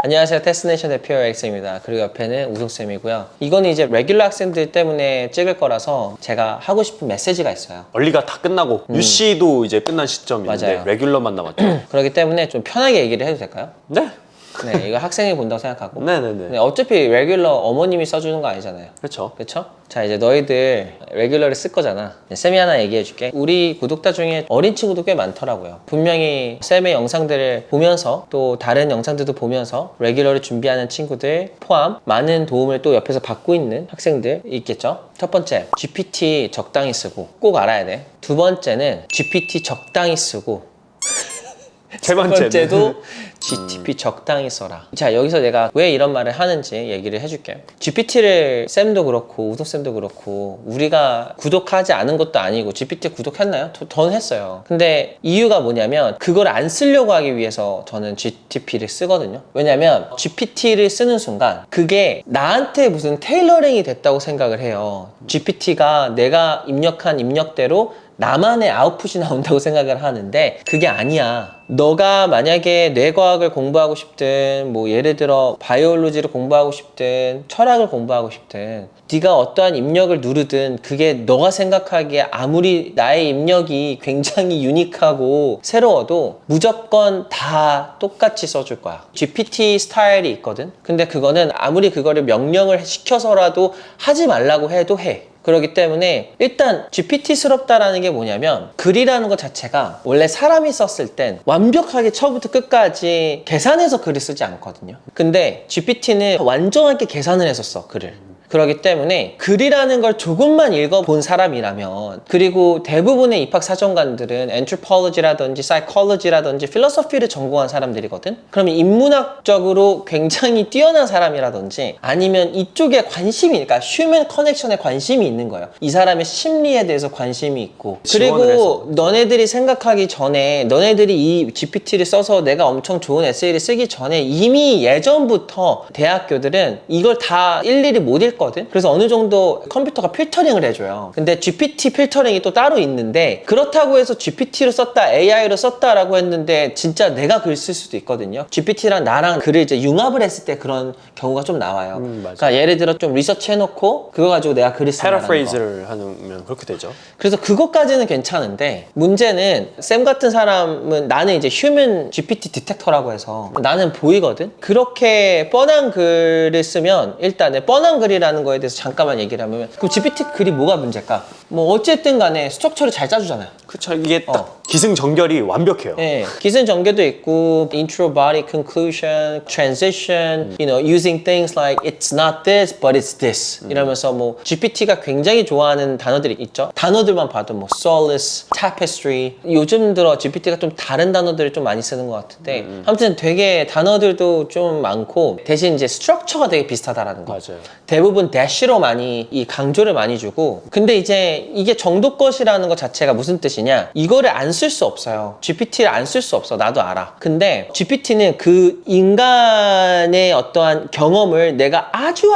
안녕하세요. 테스트네이션 대표 엑스입니다. 그리고 옆에는 우승쌤이고요. 이거는 이제 레귤러 학생들 때문에 찍을 거라서 제가 하고 싶은 메시지가 있어요. 원리가 다 끝나고 UC도 이제 끝난 시점인데 맞아요. 레귤러만 남았죠. 그렇기 때문에 좀 편하게 얘기를 해도 될까요? 네? 네, 이거 학생이 본다고 생각하고. 네네네. 네, 어차피 레귤러 어머님이 써주는 거 아니잖아요. 그렇죠. 그쵸? 자, 이제 너희들 레귤러를 쓸 거잖아. 쌤이 하나 얘기해 줄게. 우리 구독자 중에 어린 친구도 꽤 많더라고요. 분명히 쌤의 영상들을 보면서 또 다른 영상들도 보면서 레귤러를 준비하는 친구들 포함 많은 도움을 또 옆에서 받고 있는 학생들 있겠죠? 첫 번째, GPT 적당히 쓰고 꼭 알아야 돼. 두 번째는 GPT 적당히 쓰고 세 두 번째는 번째도 GTP 적당히 써라. 자, 여기서 내가 왜 이런 말을 하는지 얘기를 해줄게요. GPT를 쌤도 그렇고 우도쌤도 그렇고 우리가 구독하지 않은 것도 아니고 GPT 구독했나요? 저는 했어요. 근데 이유가 뭐냐면 그걸 안 쓰려고 하기 위해서 저는 GTP를 쓰거든요. 왜냐면 GPT를 쓰는 순간 그게 나한테 무슨 테일러링이 됐다고 생각을 해요. GPT가 내가 입력한 입력대로 나만의 아웃풋이 나온다고 생각을 하는데 그게 아니야. 너가 만약에 뇌과학을 공부하고 싶든 뭐 예를 들어 바이올로지를 공부하고 싶든 철학을 공부하고 싶든 네가 어떠한 입력을 누르든 그게 너가 생각하기에 아무리 나의 입력이 굉장히 유니크하고 새로워도 무조건 다 똑같이 써줄 거야. GPT 스타일이 있거든. 근데 그거는 아무리 그거를 명령을 시켜서라도 하지 말라고 해도 해. 그렇기 때문에 일단 GPT스럽다라는 게 뭐냐면 글이라는 것 자체가 원래 사람이 썼을 땐 완벽하게 처음부터 끝까지 계산해서 글을 쓰지 않거든요. 근데 GPT는 완전하게 계산을 해서 써, 글을. 그렇기 때문에 글이라는 걸 조금만 읽어본 사람이라면 그리고 대부분의 입학사정관들은 anthropology라든지 psychology라든지 philosophy를 전공한 사람들이거든. 그러면 인문학적으로 굉장히 뛰어난 사람이라든지 아니면 이쪽에 관심이 그러니까 human connection에 관심이 있는 거예요. 이 사람의 심리에 대해서 관심이 있고 그리고 너네들이 생각하기 전에 너네들이 이 GPT를 써서 내가 엄청 좋은 에세이를 쓰기 전에 이미 예전부터 대학교들은 이걸 다 일일이 못 읽거든. 그래서 어느 정도 컴퓨터가 필터링을 해줘요. 근데 GPT 필터링이 또 따로 있는데 그렇다고 해서 GPT로 썼다, AI로 썼다라고 했는데 진짜 내가 글 쓸 수도 있거든요. GPT랑 나랑 글을 이제 융합을 했을 때 그런 경우가 좀 나와요. 그러니까 예를 들어 좀 리서치 해놓고 그거 가지고 내가 글을 쓴다는 거. 패러프레이즈를 하면 그렇게 되죠. 그래서 그것까지는 괜찮은데 문제는 쌤 같은 사람은 나는 이제 휴먼 GPT 디텍터라고 해서 나는 보이거든. 그렇게 뻔한 글을 쓰면 일단 뻔한 글이라는 거에 대해서 잠깐만 얘기를 하면 그럼 GPT 글이 뭐가 문제일까? 뭐 어쨌든 간에 스트럭처를 잘 짜주잖아요. 그쵸. 이게 딱 기승전결이 완벽해요. 네, 기승전결도 있고 intro, body, conclusion, transition, you know, using things like it's not this, but it's this 이러면서 뭐 GPT가 굉장히 좋아하는 단어들이 있죠. 단어들만 봐도 뭐 solace, tapestry 요즘 들어 GPT가 좀 다른 단어들을 좀 많이 쓰는 것 같은데 아무튼 되게 단어들도 좀 많고 대신 이제 스트럭처가 되게 비슷하다라는 거. 맞아요. 대부분 대시로 많이 이 강조를 많이 주고 근데 이제 이게 정도 것이라는 것 자체가 무슨 뜻이냐 이거를 안 쓸 수 없어요. GPT를 안 쓸 수 없어. 나도 알아. 근데 GPT는 그 인간의 어떠한 경험을 내가 아주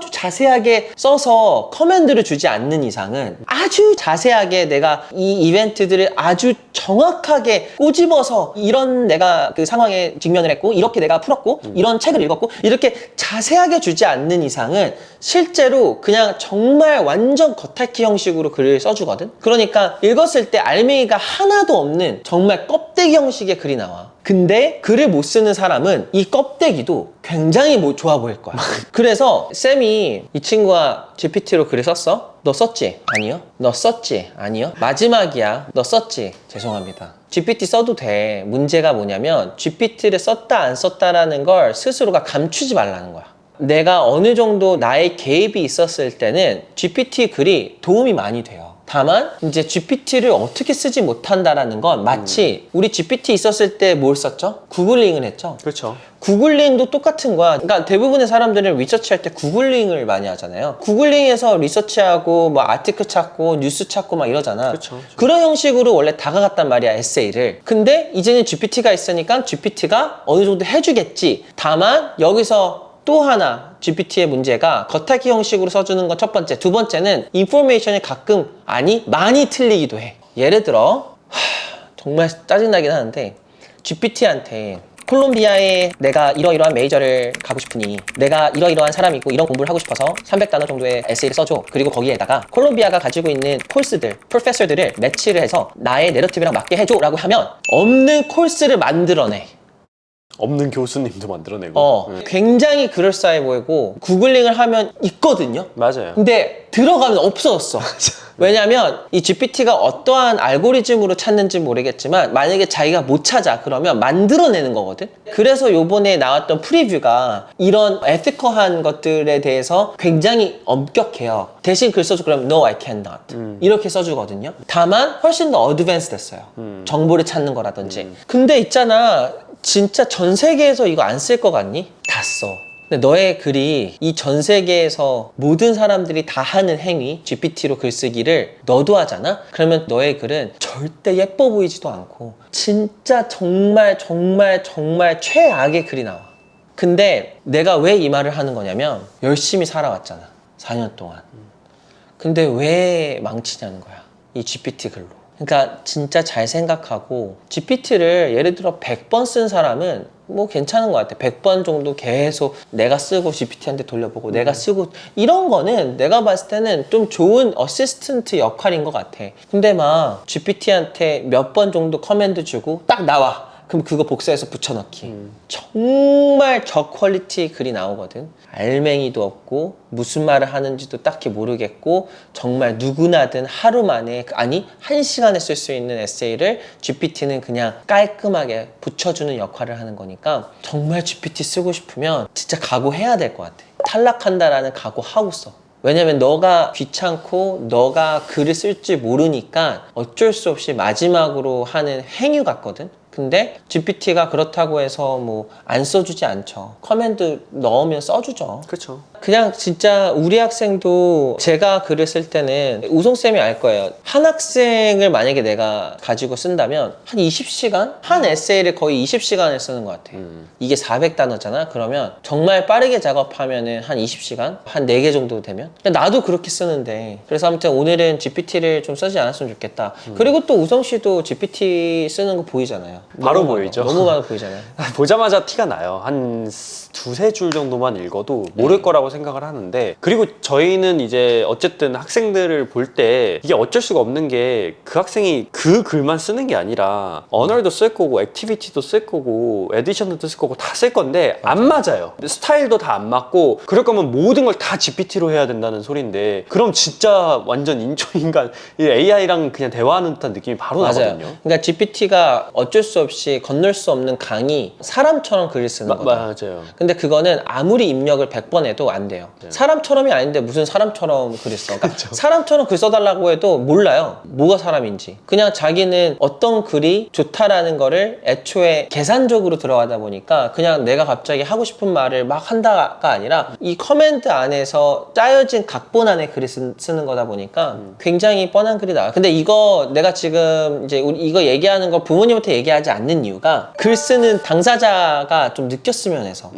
자세하게 써서 커맨드를 주지 않는 이상은 아주 자세하게 내가 이 이벤트들을 아주 정확하게 꼬집어서 이런 내가 그 상황에 직면을 했고 이렇게 내가 풀었고 이런 책을 읽었고 이렇게 자세하게 주지 않는 이상은 실제로 그냥 정말 완전 겉핥기 형식으로 글을 써주거든. 그러니까 읽었을 때 알맹이가 하나도 없는 정말 껍데기 형식의 글이 나와. 근데 글을 못 쓰는 사람은 이 껍데기도 굉장히 좋아 보일 거야. 그래서 쌤이 이 친구가 GPT로 글을 썼어? 너 썼지? 아니요. 너 썼지? 아니요. 마지막이야. 너 썼지? 죄송합니다. GPT 써도 돼. 문제가 뭐냐면 GPT를 썼다 안 썼다라는 걸 스스로가 감추지 말라는 거야. 내가 어느 정도 나의 개입이 있었을 때는 GPT 글이 도움이 많이 돼요. 다만 이제 GPT를 어떻게 쓰지 못한다라는 건 마치 우리 GPT 있었을 때 뭘 썼죠? 구글링을 했죠. 그렇죠. 구글링도 똑같은 거야. 그러니까 대부분의 사람들은 리서치할 때 구글링을 많이 하잖아요. 구글링에서 리서치하고 뭐 아티클 찾고 뉴스 찾고 막 이러잖아. 그쵸. 그런 형식으로 원래 다가갔단 말이야, 에세이를. 근데 이제는 GPT가 있으니까 GPT가 어느 정도 해주겠지. 다만 여기서 또 하나 GPT의 문제가 겉핥기 형식으로 써주는 건 첫 번째. 두 번째는 인포메이션이 가끔 많이 틀리기도 해. 예를 들어 정말 짜증나긴 하는데 GPT한테 콜롬비아에 내가 이러이러한 메이저를 가고 싶으니 내가 이러이러한 사람이고 이런 공부를 하고 싶어서 300단어 정도의 에세이를 써줘. 그리고 거기에다가 콜롬비아가 가지고 있는 콜스들, 프로페서들을 매치를 해서 나의 내러티브랑 맞게 해줘 라고 하면 없는 콜스를 만들어내. 없는 교수님도 만들어내고. 굉장히 그럴싸해 보이고 구글링을 하면 있거든요. 맞아요. 근데 들어가면 없어졌어. 왜냐면 이 GPT가 어떠한 알고리즘으로 찾는지 모르겠지만 만약에 자기가 못 찾아 그러면 만들어내는 거거든. 그래서 요번에 나왔던 프리뷰가 이런 에티컬한 것들에 대해서 굉장히 엄격해요. 대신 글 써줘 그러면 No, I cannot 이렇게 써주거든요. 다만 훨씬 더 어드밴스 됐어요. 정보를 찾는 거라든지. 근데 있잖아, 진짜 전 세계에서 이거 안 쓸 것 같니? 다 써. 근데 너의 글이 이 전 세계에서 모든 사람들이 다 하는 행위, GPT로 글쓰기를 너도 하잖아? 그러면 너의 글은 절대 예뻐 보이지도 않고 진짜 정말 최악의 글이 나와. 근데 내가 왜 이 말을 하는 거냐면 열심히 살아왔잖아, 4년 동안. 근데 왜 망치냐는 거야, 이 GPT 글로. 그러니까 진짜 잘 생각하고 GPT를 예를 들어 100번 쓴 사람은 뭐 괜찮은 것 같아. 100번 정도 계속 내가 쓰고 GPT한테 돌려보고 내가 쓰고 이런 거는 내가 봤을 때는 좀 좋은 어시스턴트 역할인 것 같아. 근데 막 GPT한테 몇 번 정도 커맨드 주고 딱 나와. 그럼 그거 복사해서 붙여넣기. 정말 저퀄리티 글이 나오거든. 알맹이도 없고 무슨 말을 하는지도 딱히 모르겠고 정말 누구나든 하루 만에, 아니 1시간에 쓸 수 있는 에세이를 GPT는 그냥 깔끔하게 붙여주는 역할을 하는 거니까 정말 GPT 쓰고 싶으면 진짜 각오해야 될 것 같아. 탈락한다라는 각오하고 써. 왜냐면 너가 귀찮고 너가 글을 쓸 줄 모르니까 어쩔 수 없이 마지막으로 하는 행위 같거든. 근데 GPT가 그렇다고 해서 뭐 안 써주지 않죠. 커맨드 넣으면 써주죠. 그렇죠. 그냥 진짜 우리 학생도 제가 글을 쓸 때는 우성쌤이 알 거예요. 한 학생을 만약에 내가 가지고 쓴다면 한 20시간? 한 에세이를 거의 20시간을 쓰는 것 같아. 이게 400단어잖아? 그러면 정말 빠르게 작업하면은 한 20시간? 한 4개 정도 되면? 나도 그렇게 쓰는데. 그래서 아무튼 오늘은 GPT를 좀 쓰지 않았으면 좋겠다. 그리고 또 우성 씨도 GPT 쓰는 거 보이잖아요. 바로 너무 보이죠. 너무 많아 보이잖아요. 보자마자 티가 나요. 한 두세 줄 정도만 읽어도 모를 거라고 생각을 하는데, 그리고 저희는 이제 어쨌든 학생들을 볼 때 이게 어쩔 수가 없는 게 그 학생이 그 글만 쓰는 게 아니라 언어도 쓸 거고 액티비티도 쓸 거고 에디션도 쓸 거고 다 쓸 건데 안 맞아요. 스타일도 다 안 맞고 그럴 거면 모든 걸 다 GPT로 해야 된다는 소리인데, 그럼 진짜 완전 인조인간 AI랑 그냥 대화하는 듯한 느낌이 바로 맞아요. 나거든요. 그러니까 GPT가 어쩔 수 없이 건널 수 없는 강이 사람처럼 글을 쓰는 거죠. 맞아요. 근데 그거는 아무리 입력을 100번 해도 안 돼요. 사람처럼이 아닌데 무슨 사람처럼 글을 써. 그러니까 사람처럼 글 써달라고 해도 몰라요. 뭐가 사람인지. 그냥 자기는 어떤 글이 좋다라는 거를 애초에 계산적으로 들어가다 보니까 그냥 내가 갑자기 하고 싶은 말을 막 한다가 아니라 이 커맨드 안에서 짜여진 각본 안에 글을 쓰는 거다 보니까 굉장히 뻔한 글이 나와요. 근데 이거 내가 지금 이제 이거 얘기하는 걸 부모님한테 얘기하지 않는 이유가 글 쓰는 당사자가 좀 느꼈으면 해서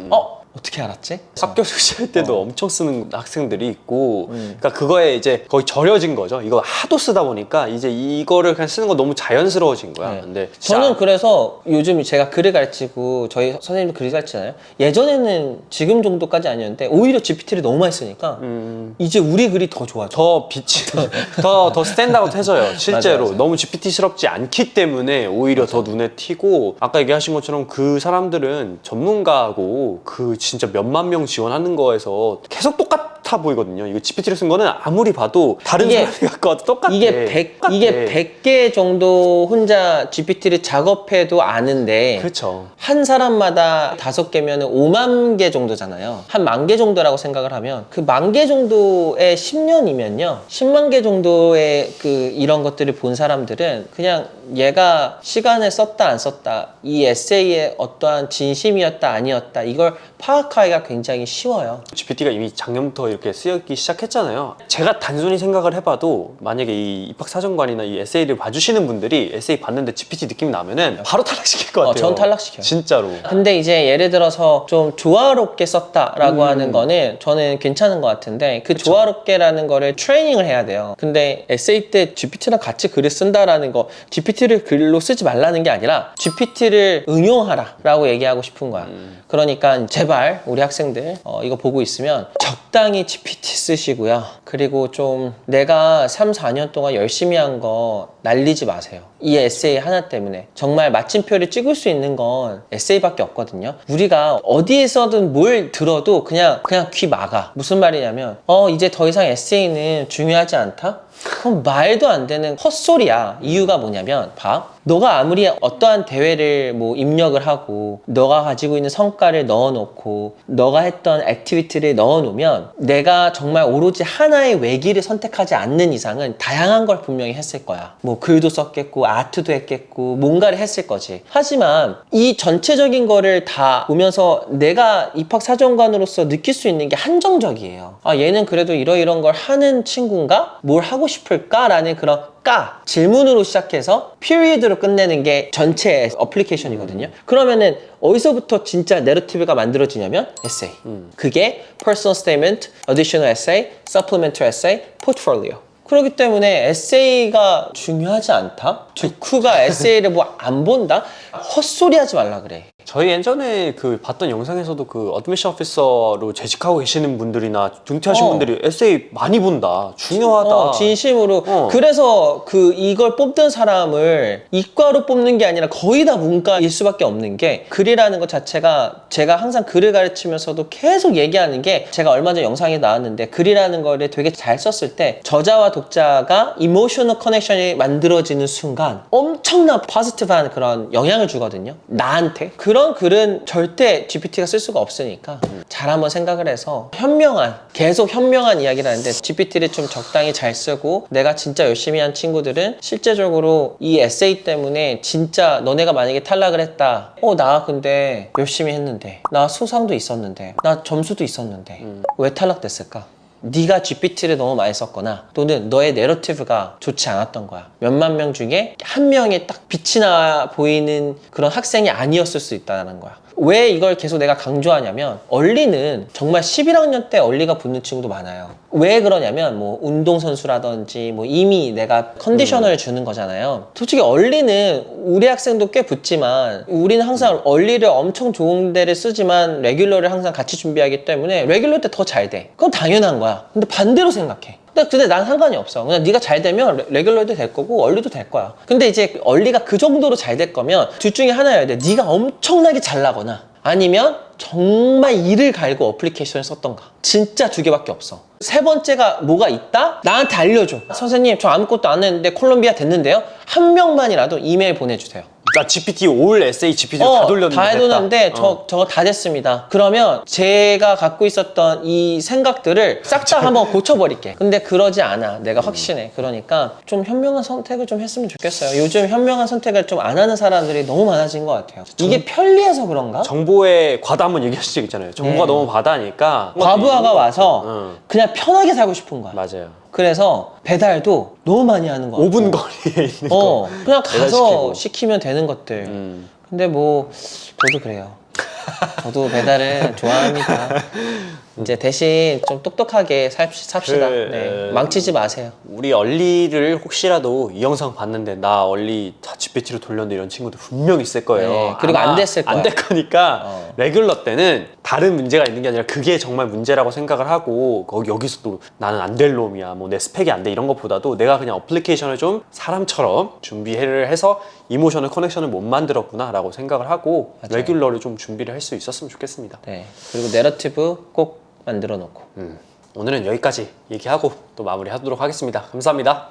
어떻게 알았지? 학교 수시할 때도 엄청 쓰는 학생들이 있고, 그러니까 그거에 이제 거의 절여진 거죠. 이거 하도 쓰다 보니까 이제 이거를 그냥 쓰는 거 너무 자연스러워진 거야. 네. 근데 저는 그래서 요즘 제가 글을 가르치고 저희 선생님도 글을 가르치잖아요. 예전에는 지금 정도까지 아니었는데 오히려 GPT를 너무 많이 쓰니까 이제 우리 글이 더 좋아져. 더 빛이 더 스탠드아웃해져요. 실제로 맞아요. 너무 GPT스럽지 않기 때문에 오히려 더 눈에 띄고, 아까 얘기하신 것처럼 그 사람들은 전문가하고 그 진짜 몇만 명 지원하는 거에서 계속 똑같아 보이거든요. 이거 GPT를 쓴 거는 아무리 봐도 다른 이게- 사람이 갖고 와도 똑같아. 이게 100개 정도 혼자 GPT를 작업해도 아는데 그렇죠. 한 사람마다 5개면 5만 개 정도잖아요. 한 10,000개 정도라고 생각을 하면 그 10,000개 정도의 10년이면요. 10만 개 정도의 그 이런 것들을 본 사람들은 그냥 얘가 시간을 썼다 안 썼다, 이 에세이의 어떠한 진심이었다 아니었다, 이걸 파악하기가 굉장히 쉬워요. GPT가 이미 작년부터 이렇게 쓰이기 시작했잖아요. 제가 단순히 생각을 해봐도 만약에 이 입학사정관이나 이 에세이를 봐주시는 분들이 에세이 봤는데 GPT 느낌이 나면은 바로 탈락시킬 것 같아요. 전 탈락시켜요. 진짜로. 근데 이제 예를 들어서 좀 조화롭게 썼다라고 하는 거는 저는 괜찮은 것 같은데 그 조화롭게라는 거를 트레이닝을 해야 돼요. 근데 에세이 때 GPT랑 같이 글을 쓴다라는 거, GPT를 글로 쓰지 말라는 게 아니라 GPT를 응용하라 라고 얘기하고 싶은 거야. 그러니까 제발 우리 학생들 이거 보고 있으면 적당히 GPT 쓰시고요. 그리고 좀 내가 3, 4년 동안 열심히 한 거 날리지 마세요. 이 에세이 하나 때문에 정말 마침표를 찍을 수 있는 건 에세이밖에 없거든요. 우리가 어디에서든 뭘 들어도 그냥 귀 막아. 무슨 말이냐면 이제 더 이상 에세이는 중요하지 않다? 그럼 말도 안 되는 헛소리야. 이유가 뭐냐면 봐. 너가 아무리 어떠한 대회를 뭐 입력을 하고 너가 가지고 있는 성과를 넣어놓고 너가 했던 액티비티를 넣어놓으면 내가 정말 오로지 하나의 외기를 선택하지 않는 이상은 다양한 걸 분명히 했을 거야. 뭐 글도 썼겠고 아트도 했겠고 뭔가를 했을 거지. 하지만 이 전체적인 거를 다 보면서 내가 입학사정관으로서 느낄 수 있는 게 한정적이에요. 아, 얘는 그래도 이런 걸 하는 친구인가? 뭘 하고 싶을까? 라는 그런 질문으로 시작해서 period로 끝내는 게 전체 어플리케이션이거든요. 그러면은 어디서부터 진짜 내러티브가 만들어지냐면 에세이. 그게 personal statement, additional essay, supplementary essay, portfolio. 그렇기 때문에 에세이가 중요하지 않다? 듀쿠가 에세이를 뭐 안 본다? 헛소리 하지 말라 그래. 저희 예전에 그 봤던 영상에서도 그 어드미션 오피서로 재직하고 계시는 분들이나 중퇴하신 분들이 에세이 많이 본다. 중요하다. 진심으로. 그래서 이걸 뽑던 사람을 이과로 뽑는 게 아니라 거의 다 문과일 수밖에 없는 게 글이라는 것 자체가 제가 항상 글을 가르치면서도 계속 얘기하는 게 제가 얼마 전 영상에 나왔는데 글이라는 거를 되게 잘 썼을 때 저자와 독자가 이모셔널 커넥션이 만들어지는 순간 엄청난 포지티브한 그런 영향을 주거든요. 나한테. 그런 글은 절대 GPT가 쓸 수가 없으니까 잘 한번 생각을 해서 계속 현명한 이야기를 하는데 GPT를 좀 적당히 잘 쓰고 내가 진짜 열심히 한 친구들은 실제적으로 이 에세이 때문에 진짜 너네가 만약에 탈락을 했다. 나 근데 열심히 했는데 나 수상도 있었는데 나 점수도 있었는데 왜 탈락됐을까? 네가 GPT를 너무 많이 썼거나 또는 너의 내러티브가 좋지 않았던 거야. 몇만 명 중에 한 명이 딱 빛이 나 보이는 그런 학생이 아니었을 수 있다는 거야. 왜 이걸 계속 내가 강조하냐면 얼리는 정말 11학년 때 얼리가 붙는 친구도 많아요. 왜 그러냐면 뭐 운동선수라든지 뭐 이미 내가 컨디셔너를 주는 거잖아요. 솔직히 얼리는 우리 학생도 꽤 붙지만 우리는 항상 얼리를 엄청 좋은 데를 쓰지만 레귤러를 항상 같이 준비하기 때문에 레귤러 때 더 잘 돼. 그건 당연한 거야. 근데 반대로 생각해. 근데 난 상관이 없어. 그냥 네가 잘 되면 레귤러도 될 거고 얼리도 될 거야. 근데 이제 얼리가 그 정도로 잘 될 거면 둘 중에 하나여야 돼. 네가 엄청나게 잘 나거나 아니면 정말 이를 갈고 어플리케이션을 썼던가. 진짜 두 개밖에 없어. 세 번째가 뭐가 있다? 나한테 알려줘. 선생님 저 아무것도 안 했는데 콜롬비아 됐는데요. 한 명만이라도 이메일 보내주세요. 나 GPT 올 에세이 GPT로 다 돌렸는데 다 해뒀는데 저거 다 됐습니다. 그러면 제가 갖고 있었던 이 생각들을 싹 다 한번 고쳐버릴게. 근데 그러지 않아. 내가 확신해. 그러니까 좀 현명한 선택을 좀 했으면 좋겠어요. 요즘 현명한 선택을 좀 안 하는 사람들이 너무 많아진 것 같아요. 이게 편리해서 그런가? 정보의 과다 한번 얘기하실 수 있잖아요. 정보가 너무 과다니까 과부하가 와서 그냥 편하게 살고 싶은 거야. 맞아요. 그래서 배달도 너무 많이 하는 거 같고 5분 거리에 있는 거 그냥 가서 배달시키고. 시키면 되는 것들. 근데 뭐 저도 그래요. 저도 배달을 좋아합니다. 이제 대신 좀 똑똑하게 삽시다. 네. 망치지 마세요. 우리 얼리를 혹시라도 이 영상 봤는데 나 얼리 다 GPT로 돌렸는데 이런 친구들 분명 있을 거예요. 네, 그리고 안 됐을 거야. 안 될 거니까 레귤러 때는 다른 문제가 있는 게 아니라 그게 정말 문제라고 생각을 하고 여기서 또 나는 안 될 놈이야 뭐 내 스펙이 안 돼 이런 것보다도 내가 그냥 어플리케이션을 좀 사람처럼 준비를 해서 이모셔널 커넥션을 못 만들었구나 라고 생각을 하고 맞아요. 레귤러를 좀 준비를 할 수 있었으면 좋겠습니다. 네. 그리고 내러티브 꼭 만들어 놓고. 오늘은 여기까지 얘기하고 또 마무리하도록 하겠습니다. 감사합니다.